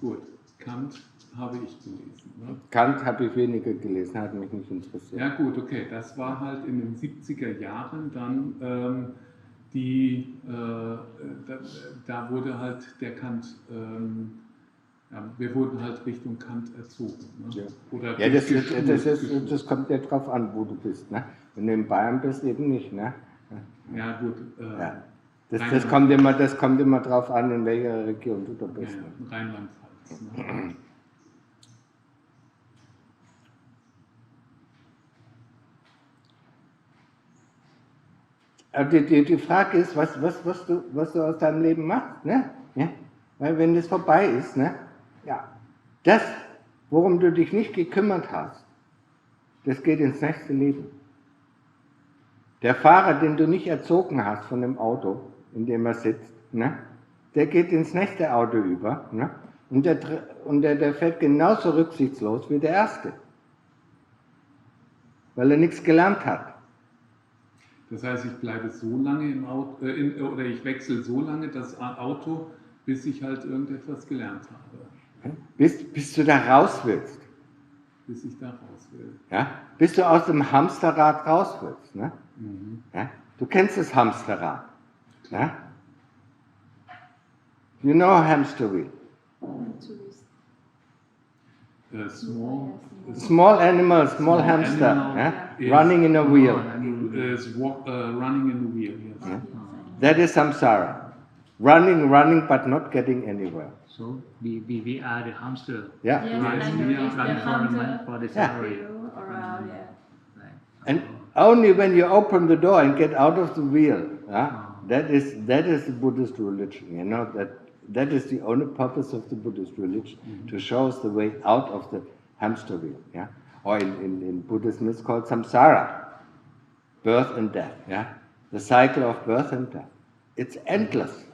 Gut, Kant habe ich gelesen. Ne? Kant habe ich weniger gelesen, hat mich nicht interessiert. Ja gut, okay, das war halt in den 70er Jahren dann da wurde halt der Kant, wir wurden halt Richtung Kant erzogen. Ne? Ja, Oder ja das kommt ja drauf an, wo du bist. Ne? Wenn du in Bayern bist, eben nicht. Ne? Ja gut. Ja. Das kommt immer drauf an, in welcher Region du da bist. Ja, Rheinland-Pfalz. Ne? Aber die Frage ist, was du aus deinem Leben machst, ne? Ja? Weil wenn das vorbei ist, ne? Ja, das, worum du dich nicht gekümmert hast, das geht ins nächste Leben. Der Fahrer, den du nicht erzogen hast von dem Auto, in dem er sitzt, ne? Der geht ins nächste Auto über, ne? Und der fährt genauso rücksichtslos wie der Erste, weil er nichts gelernt hat. Das heißt, ich bleibe so lange im Auto, oder ich wechsle so lange das Auto, bis ich halt irgendetwas gelernt habe. Bis du da raus willst. Bis ich da raus will. Ja? Bis du aus dem Hamsterrad raus willst. Ne? Mhm. Ja? Du kennst das Hamsterrad. Ja? You know hamster wheel. Small animal, small hamster, animal is running in a wheel. Running in a wheel, yes. Yeah. That is samsara. Running, but not getting anywhere. So we are the hamster. Yeah. Yes, Right. and We there are is the running hamster for the Yeah. salary. around, yeah. Right. And only when you open the door and get out of the wheel, that is the Buddhist religion. You know that is the only purpose of the Buddhist religion, to show us the way out of the hamster wheel. Yeah, or in Buddhism it's called samsara, birth and death. Yeah, the cycle of birth and death. It's endless.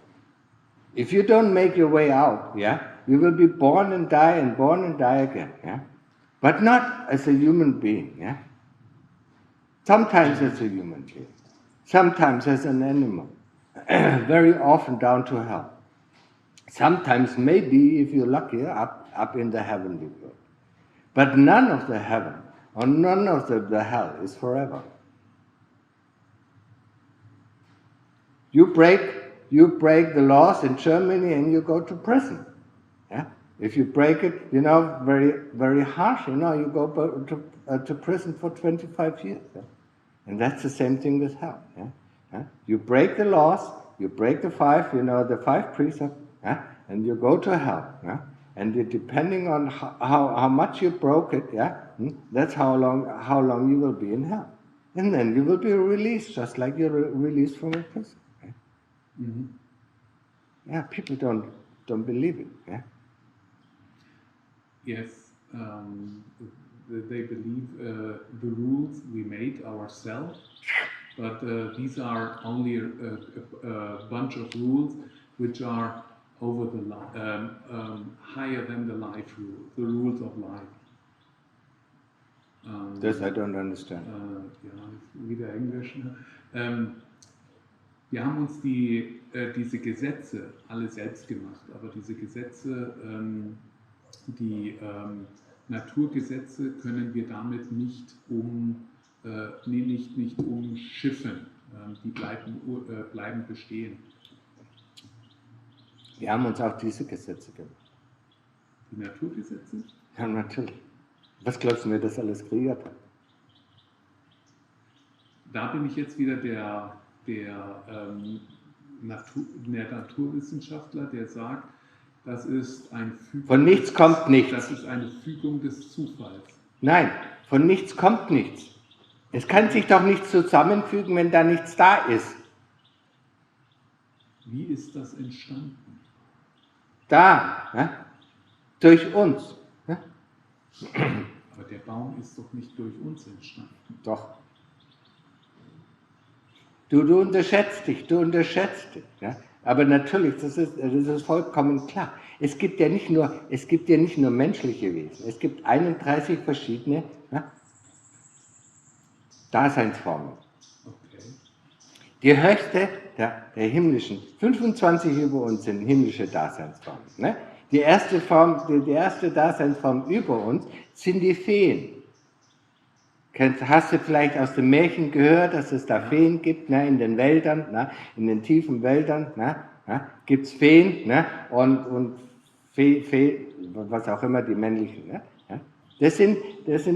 If you don't make your way out, yeah, you will be born and die again. Yeah, but not as a human being. Yeah. Sometimes as a human being, sometimes as an animal, very often down to hell. Sometimes maybe, if you're lucky, up in the heavenly world. But none of the heaven or none of the hell is forever. You break the laws in Germany and you go to prison. Yeah? If you break it, very, very harsh, you go to prison for 25 years. Yeah? And that's the same thing with hell. Yeah? Yeah? You break the laws, you break the the 5 precepts, yeah? And you go to hell. Yeah? And depending on how much you broke it, yeah, that's how long you will be in hell. And then you will be released, just like you're released from a prison. Yeah? Mm-hmm. Yeah, people don't believe it. Yeah? Yes, they believe the rules we made ourselves, but these are only a bunch of rules which are over the higher than the life rule, the rules of life. This I don't understand. Ja, wieder Englisch. Ne? Wir haben uns diese Gesetze alle selbst gemacht, aber diese Gesetze, die Naturgesetze können wir damit nicht umschiffen. Die bleiben bestehen. Wir haben uns auch diese Gesetze gemacht. Die Naturgesetze? Ja, natürlich. Was glaubst du, wer das alles kreiert hat? Da bin ich jetzt wieder der Naturwissenschaftler, der sagt, das ist eine Fügung. Von nichts kommt nichts. Das ist eine Fügung des Zufalls. Nein, von nichts kommt nichts. Es kann sich doch nichts zusammenfügen, wenn da nichts da ist. Wie ist das entstanden? Da, ja? Durch uns. Ja? Aber der Baum ist doch nicht durch uns entstanden. Doch. Du unterschätzt dich. Ja? Aber natürlich, das ist vollkommen klar. Es gibt ja nicht nur menschliche Wesen. Es gibt 31 verschiedene Daseinsformen. Okay. Die höchste der himmlischen, 25 über uns sind himmlische Daseinsformen. Ne? Die erste Daseinsform über uns sind die Feen. Hast du vielleicht aus dem Märchen gehört, dass es da Feen gibt, ne, in den Wäldern, ne, in den tiefen Wäldern, ne, gibt es Feen, ne, und Fee, was auch immer, die männlichen. Ne, ja. Das sind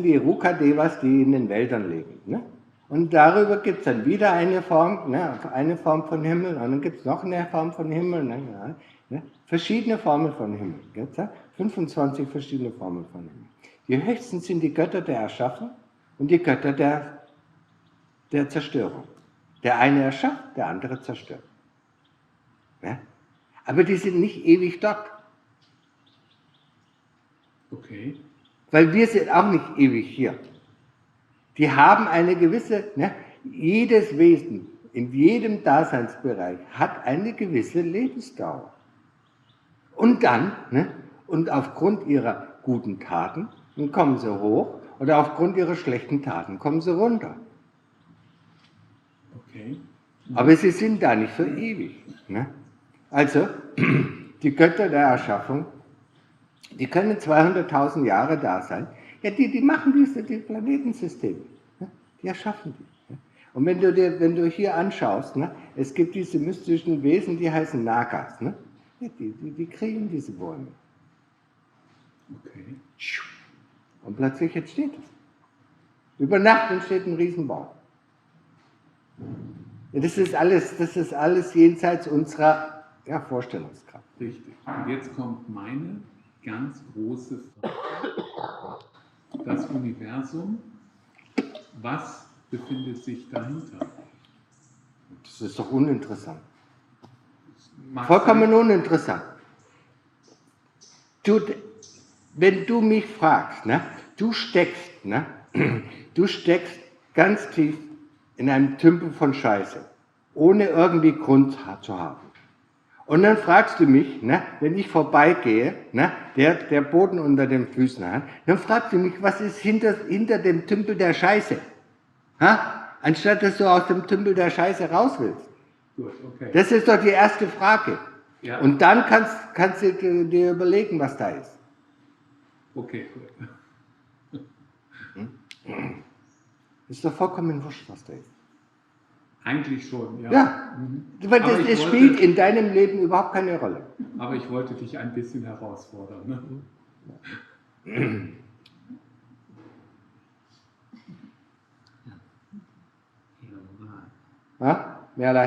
die Rukadevas, die in den Wäldern leben. Ne. Und darüber gibt es dann wieder eine Form von Himmel, und dann gibt es noch eine Form von Himmel, ne, verschiedene Formen von Himmel. Gibt's, ja? 25 verschiedene Formen von Himmel. Die höchsten sind die Götter der Erschaffung und die Götter der Zerstörung. Der eine erschafft, der andere zerstört. Ja? Aber die sind nicht ewig dort. Okay. Weil wir sind auch nicht ewig hier. Die haben eine gewisse, Jedes Wesen in jedem Daseinsbereich hat eine gewisse Lebensdauer. Und dann, ne, und aufgrund ihrer guten Taten, dann kommen sie hoch, oder aufgrund ihrer schlechten Taten kommen sie runter. Okay. Aber sie sind da nicht für ewig. Ne? Also, die Götter der Erschaffung, die können 200.000 Jahre da sein. Ja, die machen die Planetensysteme. Ne? Die erschaffen die. Ne? Und wenn du hier anschaust, ne, es gibt diese mystischen Wesen, die heißen Nagas. Ne? Ja, die kriegen diese Bäume. Okay. Und plötzlich entsteht es. Über Nacht entsteht ein Riesenbaum. Ja, das ist alles jenseits unserer Vorstellungskraft. Richtig. Und jetzt kommt meine ganz große Frage. Das Universum, was befindet sich dahinter? Das ist doch uninteressant. Magst Vollkommen uninteressant. Wenn du mich fragst, ne, du steckst ganz tief in einem Tümpel von Scheiße, ohne irgendwie Grund zu haben. Und dann fragst du mich, ne, wenn ich vorbeigehe, ne, der Boden unter den Füßen hat, dann fragst du mich, was ist hinter dem Tümpel der Scheiße? Ha? Anstatt dass du aus dem Tümpel der Scheiße raus willst. Gut, okay. Das ist doch die erste Frage. Ja. Und dann kannst du dir überlegen, was da ist. Okay, gut. Ist doch vollkommen wurscht, was da ist. Eigentlich schon, ja. Ja, weil Aber das spielt in deinem Leben überhaupt keine Rolle. Aber ich wollte dich ein bisschen herausfordern. Ne? ที่เราก็ ฮะมีอะไร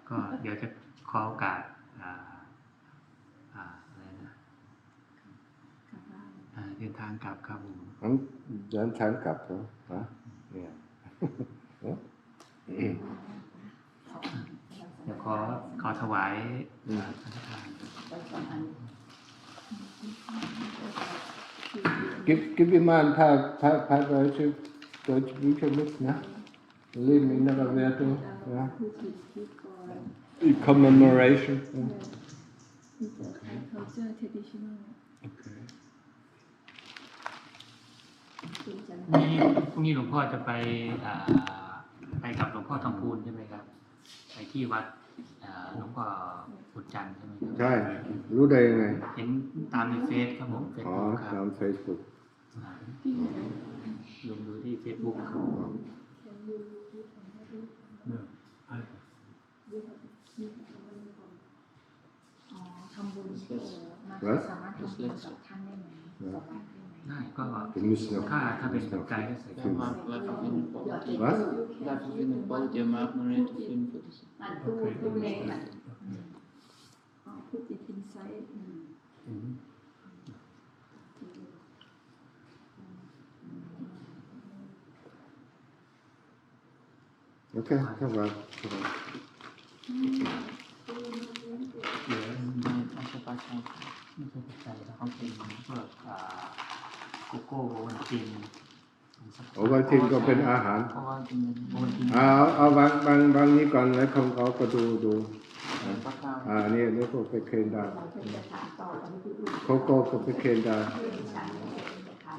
ก็เดี๋ยวจะขอโอกาสอะไรนะเดินทางกลับครับผม งั้นเดินทางกลับเหรอฮะเนี่ย เดี๋ยวขอถวายสังฆทาน Gib ihm mal ein paar deutsche Bücher mit, ne? Leben in der Wertung, ja. Die Commemoration. Ja. culture traditional Okay. พรุ่งนี้หลวงพ่อจะไปกับหลวงพ่อทองพูนใช่ไหมครับไปที่วัดหลวงพ่อขุนจันทร์ใช่ไหมครับ ใช่ รู้ได้ยังไง เห็นตามในเฟซครับผมเฟซ อ๋อ บุ๊กครับ ตาม Facebook ลงดูที่เฟซบุ๊กครับ Ja. อ๋อทำบุญสามารถทำบุญกับท่านได้ไหม ได้ก็ Wir müssen noch ถ้าเป็นปัจจัยก็ใส่ Der mag live auf jeden Fall. Was? Live auf jeden Fall, der mag Narrate auf jeden Fall. ตู้เล็กอ่ะพูดติดอินไซต์ Mhm. Okay, das war's. ไม่ใช่ปัจจัยแล้วเขาเป็นพวกโกโก้โอวัลติน โอวัลตินก็เป็นอาหาร เพราะว่าเป็นโอวัลติน เอาบางนี้ก่อนแล้วของเขาก็ดู นี่ก็ไปเคนได้โคโก้ก็ไปเคนได้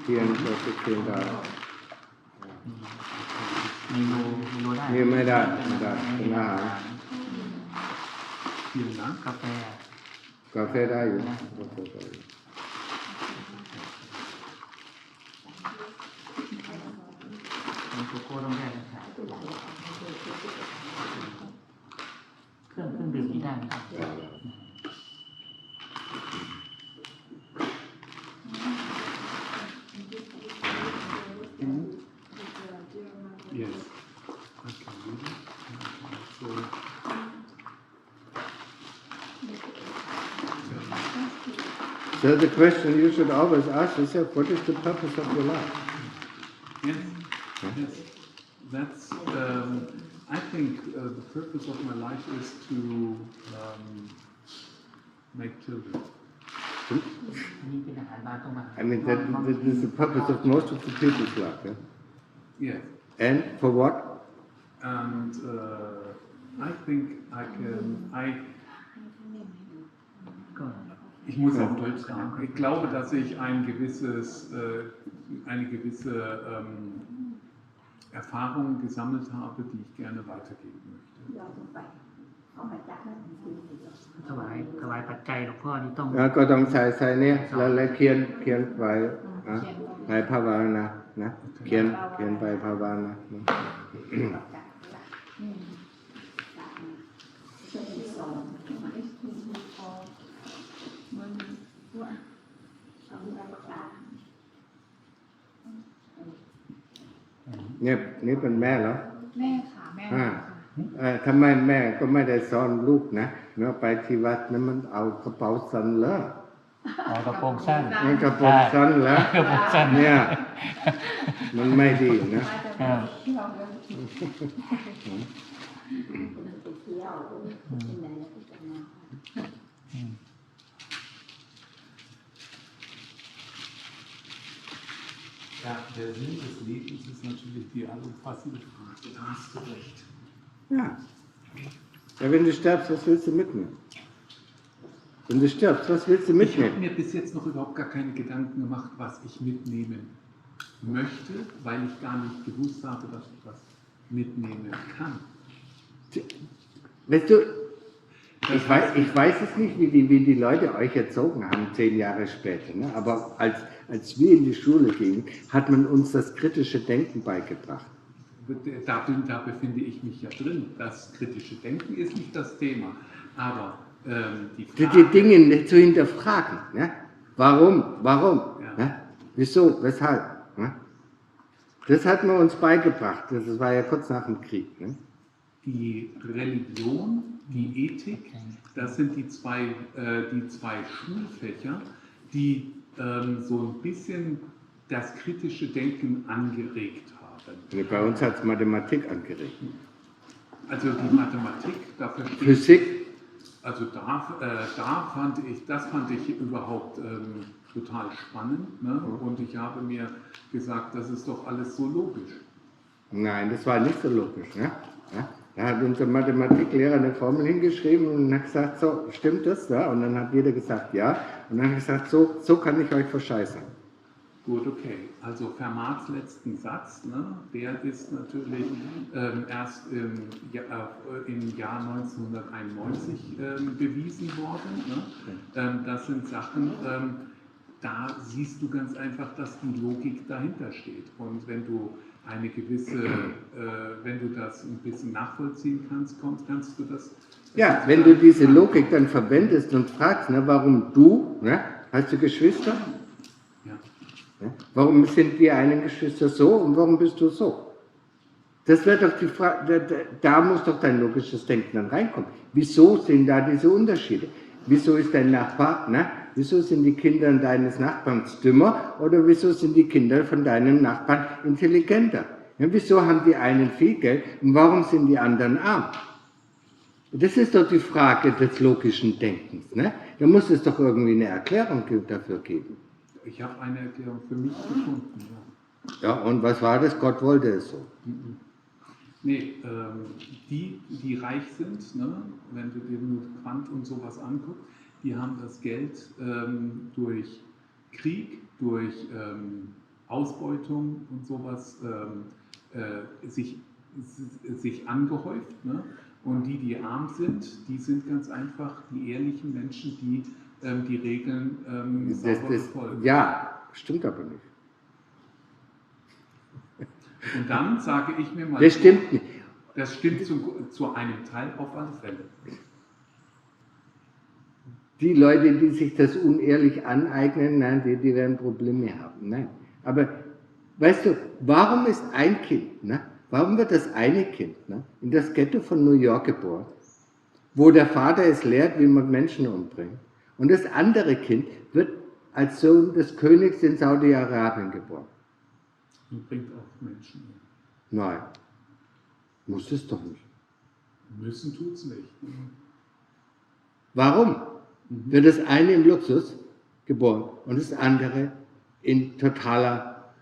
เทียนก็ไปเคนได้ เมนูได้ นี่ไม่ได้เป็นอาหาร Vielen Dank. กาแฟ กาแฟได้อยู่กาแฟได้อยู่ โกโก้ต้องแยกกันครับเครื่องดื่มที่ได้ไหมครับ Yes. Okay. So, So the question you should always ask yourself, what is the purpose of your life? yes. Yes. That's. I think the purpose of my life is to make children. อันนี้เป็นอาหารบ้านต้องมา I mean, that is the purpose of most of the people's life. Yeah? Yes. And for what? and I think ich muss auf Deutsch sagen. Ich glaube, dass ich eine gewisse Erfahrung gesammelt habe, die ich gerne weitergeben möchte. ถวายปัจจัยหลวงพ่อนี่ต้อง แล้วก็ต้องใส่เนี่ยแล้วเขียนไปไปภาวนานะเขียนไปภาวนา นี่เป็นแม่เหรอ แม่ค่ะแม่ ทำไมแม่ก็ไม่ได้สอนลูกนะเมื่อไปที่วัดนั้นมันเอากระเป๋าสั้นเลย อ๋อกระโปรงสั้น มันกระโปรงสั้นแล้ว กระโปรงสั้น เนี่ยมันไม่ดีนะ Ja, der Sinn des Lebens ist natürlich die allumfassende Frage. Da hast du recht. Ja. Ja, wenn du stirbst, was willst du mitnehmen? Wenn du stirbst, was willst du Ich habe mitnehmen? mir bis jetzt noch überhaupt gar keine Gedanken gemacht, was ich mitnehmen möchte, weil ich gar nicht gewusst habe, dass ich was mitnehmen kann. Weißt du, ich weiß es nicht, wie die Leute euch erzogen haben, 10 Jahre später. Ne? Aber als wir in die Schule gingen, hat man uns das kritische Denken beigebracht. Da befinde ich mich ja drin. Das kritische Denken ist nicht das Thema. Aber die Dinge nicht zu hinterfragen. Ne? Warum? Ja. Ne? Wieso? Weshalb? Ne? Das hat man uns beigebracht. Das war ja kurz nach dem Krieg. Ne? Die Religion, die Ethik, das sind die zwei Schulfächer, die so ein bisschen das kritische Denken angeregt haben. Bei uns hat es Mathematik angeregt. Also die Mathematik, dafür steht Physik. Also fand ich überhaupt total spannend. Ne? Und ich habe mir gesagt, das ist doch alles so logisch. Nein, das war nicht so logisch. Ne? Ja? Da hat unser Mathematiklehrer eine Formel hingeschrieben und hat gesagt, so, stimmt das? Ja? Und dann hat jeder gesagt, ja. Und dann hat er gesagt, so kann ich euch verscheißern. Gut, okay. Also Fermats letzten Satz, ne, der ist natürlich erst im Jahr 1991 bewiesen worden. Ne? Das sind Sachen, da siehst du ganz einfach, dass die Logik dahinter steht. Und wenn du wenn du das ein bisschen nachvollziehen kannst du das... Ja, wenn du diese Logik dann verwendest und fragst, ne, warum du, ne, hast du Geschwister? Ja. Warum sind die einen Geschwister so und warum bist du so? Das wäre doch die Frage, da muss doch dein logisches Denken dann reinkommen. Wieso sind da diese Unterschiede? Wieso ist dein Nachbar, ne? Wieso sind die Kinder deines Nachbarn dümmer oder wieso sind die Kinder von deinem Nachbarn intelligenter? Ja, wieso haben die einen viel Geld und warum sind die anderen arm? Das ist doch die Frage des logischen Denkens. Ne? Da muss es doch irgendwie eine Erklärung dafür geben. Ich habe eine Erklärung für mich gefunden. Ja, und was war das? Gott wollte es so. Nee, die reich sind, ne? Wenn du dir nur Quant und sowas anguckst, die haben das Geld durch Krieg, durch Ausbeutung und sowas sich angehäuft. Ne? Und die arm sind, die sind ganz einfach die ehrlichen Menschen, die die Regeln sauber befolgen. Ja, stimmt aber nicht. Und dann sage ich mir mal... Das stimmt nicht. Das stimmt zu einem Teil auf alle Fälle. Die Leute, die sich das unehrlich aneignen, nein, die werden Probleme haben. Nein. Aber weißt du, warum ist ein Kind, ne? Warum wird das eine Kind, ne, in das Ghetto von New York geboren, wo der Vater es lehrt, wie man Menschen umbringt, und das andere Kind wird als Sohn des Königs in Saudi-Arabien geboren? Und bringt auch Menschen um. Nein, muss es doch nicht. Müssen tut's nicht. Warum wird das eine im Luxus geboren und das andere in totaler...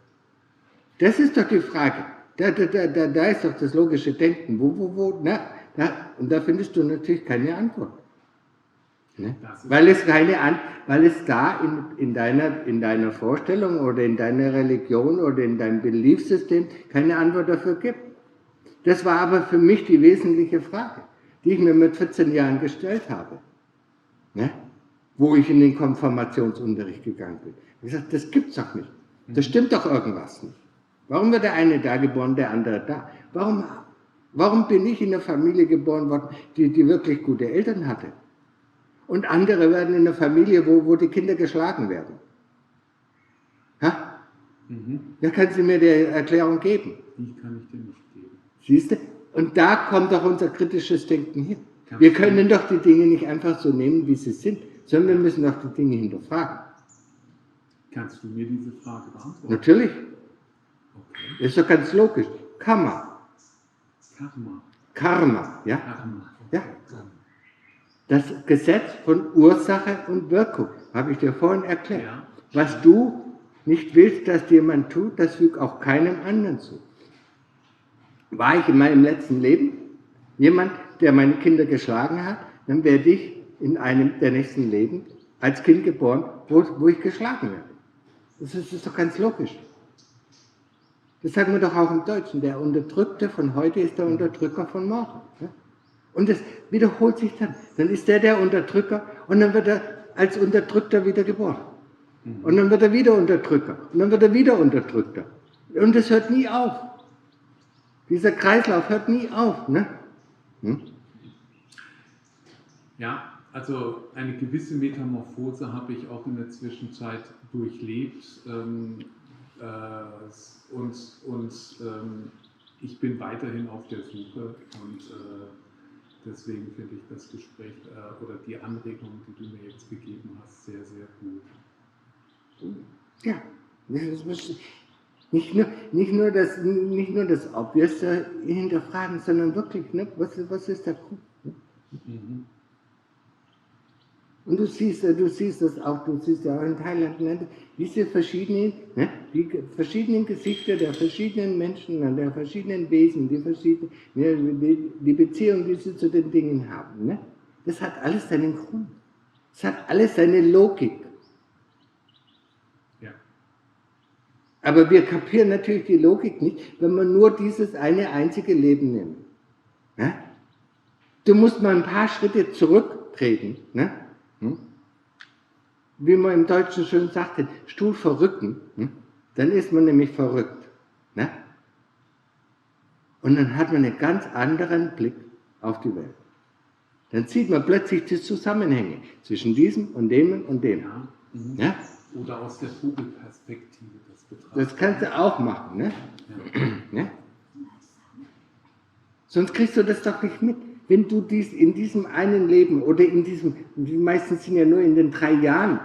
Das ist doch die Frage. Da ist doch das logische Denken. Und da findest du natürlich keine Antwort. Ne? Weil es da in deiner Vorstellung oder in deiner Religion oder in deinem Beliefssystem keine Antwort dafür gibt. Das war aber für mich die wesentliche Frage, die ich mir mit 14 Jahren gestellt habe, ne? Wo ich in den Konfirmationsunterricht gegangen bin. Ich habe gesagt, das gibt's doch nicht. Das stimmt doch irgendwas nicht. Warum wird der eine da geboren, der andere da? Warum bin ich in einer Familie geboren worden, die wirklich gute Eltern hatte? Und andere werden in einer Familie, wo die Kinder geschlagen werden. Ha? Ja, können Sie mir die Erklärung geben? Die kann ich dir nicht geben. Siehst du? Und da kommt doch unser kritisches Denken hin. Wir können doch die Dinge nicht einfach so nehmen, wie sie sind, sondern wir müssen doch die Dinge hinterfragen. Kannst du mir diese Frage beantworten? Natürlich. Okay. Ist doch ganz logisch. Karma, ja? Karma. Ja. Das Gesetz von Ursache und Wirkung, habe ich dir vorhin erklärt. Ja. Was du nicht willst, dass dir jemand tut, das fügt auch keinem anderen zu. War ich in meinem letzten Leben jemand, der meine Kinder geschlagen hat, dann werde ich in einem der nächsten Leben als Kind geboren, wo ich geschlagen werde. Das ist doch ganz logisch. Das sagen wir doch auch im Deutschen. Der Unterdrückte von heute ist der Unterdrücker von morgen. Und das wiederholt sich dann. Dann ist der Unterdrücker und dann wird er als Unterdrückter wieder geboren. Und dann wird er wieder Unterdrücker. Und dann wird er wieder Unterdrückter. Und es hört nie auf. Dieser Kreislauf hört nie auf. Ne? Ja, also eine gewisse Metamorphose habe ich auch in der Zwischenzeit durchlebt. Ich bin weiterhin auf der Suche und deswegen finde ich das Gespräch oder die Anregung, die du mir jetzt gegeben hast, sehr, sehr gut. Ja, nicht nur das Obvious hinterfragen, sondern wirklich, ne, was ist der Grund? Ne? Und du siehst das auch, du siehst ja auch in Thailand, ne, diese verschiedenen Gesichter der verschiedenen Menschen, der verschiedenen Wesen, die Beziehung, die sie zu den Dingen haben. Ne? Das hat alles seinen Grund. Das hat alles seine Logik. Ja. Aber wir kapieren natürlich die Logik nicht, wenn wir nur dieses eine einzige Leben nehmen. Ne? Du musst mal ein paar Schritte zurücktreten. Ne? Wie man im Deutschen schön sagte, Stuhl verrücken, dann ist man nämlich verrückt. Ne? Und dann hat man einen ganz anderen Blick auf die Welt. Dann sieht man plötzlich die Zusammenhänge zwischen diesem und dem und dem. Ja. Ja? Oder aus der Vogelperspektive das betrachten. Das kannst du auch machen. Ne? Ja. Ne? Sonst kriegst du das doch nicht mit. Wenn du dies in diesem einen Leben oder die meisten sind ja nur in den 3 Jahren,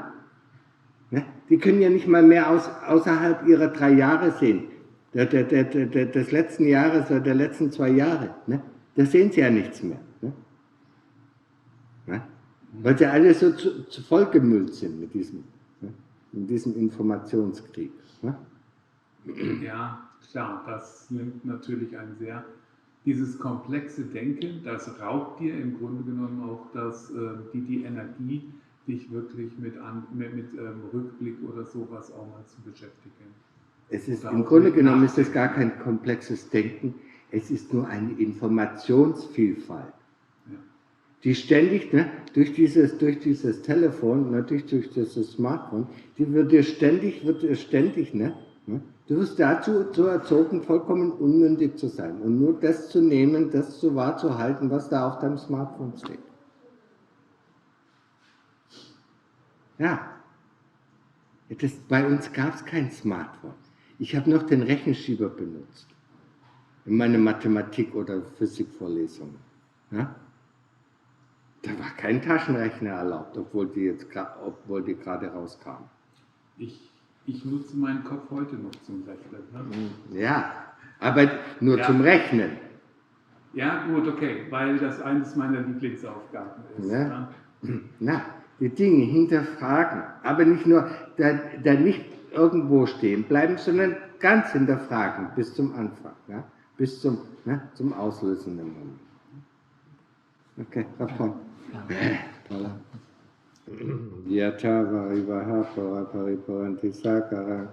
ne? Die können ja nicht mal mehr außerhalb ihrer 3 Jahre sehen, des letzten Jahres oder der letzten 2 Jahre, ne? Da sehen sie ja nichts mehr, ne? Ne? Weil sie alle so zu vollgemüllt sind mit diesem Informationskrieg. Ne? Ja, klar, das nimmt natürlich dieses komplexe Denken, das raubt dir im Grunde genommen auch die Energie, dich wirklich mit Rückblick oder sowas auch mal zu beschäftigen. Im Grunde genommen ist es gar kein komplexes Denken, es ist nur eine Informationsvielfalt, ja, die ständig, ne, durch dieses Telefon, natürlich durch dieses Smartphone, wird dir ständig, ne, du wirst dazu erzogen, vollkommen unmündig zu sein und nur das zu nehmen, das so wahrzuhalten, was da auf deinem Smartphone steht. Ja, bei uns gab es kein Smartphone. Ich habe noch den Rechenschieber benutzt in meiner Mathematik- oder Physikvorlesungen. Ja? Da war kein Taschenrechner erlaubt, obwohl die gerade rauskamen. Ich nutze meinen Kopf heute noch zum Rechnen. Ne? Ja, aber nur zum Rechnen. Ja, gut, okay, weil das eines meiner Lieblingsaufgaben ist. Ja. Na, die Dinge hinterfragen, aber nicht nur da nicht irgendwo stehen bleiben, sondern ganz hinterfragen bis zum Anfang, ja? Bis zum auslösenden Moment. Okay, Rapport. Voilà. Yatha varivaha pariparanti sakara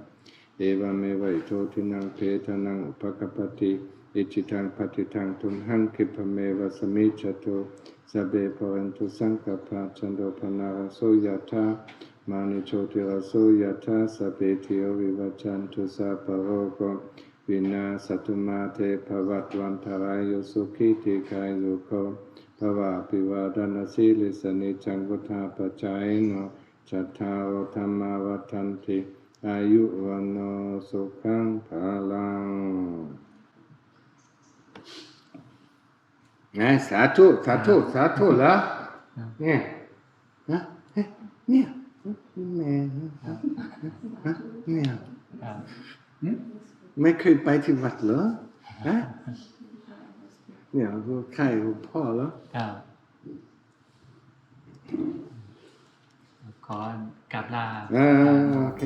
eva meva itotinang petanang upakapati ichitang patitang tumhang kipameva samichato sabe parantu sankapa chandopanara soyatha manichotira soyatha sabetiyo vivachantu saparogo vina satumate pavatvantarayo sukhiti kayuko Pava pivadana sili sani changuta pachayino chattaro dhamma vatanti ayuvano sukhang phalang สาธุแล้วเนี่ยนะเนี่ยแม่เนี่ยไม่เคยไปที่วัดเหรอฮะเนี่ยใครพ่อแล้วขอกราบลาโอเค